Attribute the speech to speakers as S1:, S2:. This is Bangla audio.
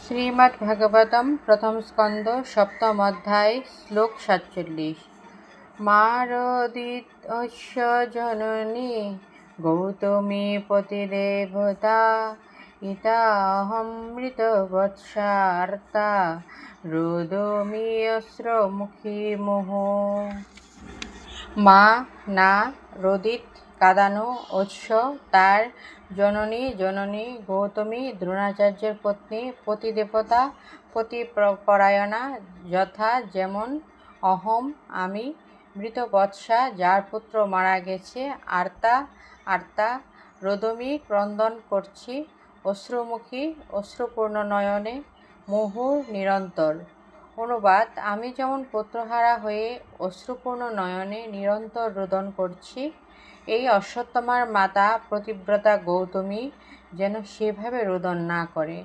S1: শ্রীমদ্ভাগবতম প্রথম স্কন্ধ সপ্তম অধ্যায় শ্লোক 47। মারোদিতস্য জননী গৌতমী পতিদেবতা ইতা অহমৃতবৎসার্তা রোদমি অশ্রুমুখী মোহ। মা না রোদিত কাঁদানো অশ্ব তার জননী গৌতমী দ্রোণাচার্যের পত্নী পতিদেবতা পতিপরায়ণা যথা যেমন অহম আমি মৃতবৎসা যার পুত্র মারা গেছে আর্তা রোদমি ক্রন্দন করছি অশ্রুমুখী অশ্রুপূর্ণ নয়নে মুহুর নিরন্তর। অনুবাদ: আমি যেমন পুত্রহারা হয়ে অশ্রুপূর্ণ নয়নে নিরন্তর রোদন করছি, এই অশ্বত্থামার মাতা পতিব্রতা গৌতমী যেন সেভাবে রোদন না করে।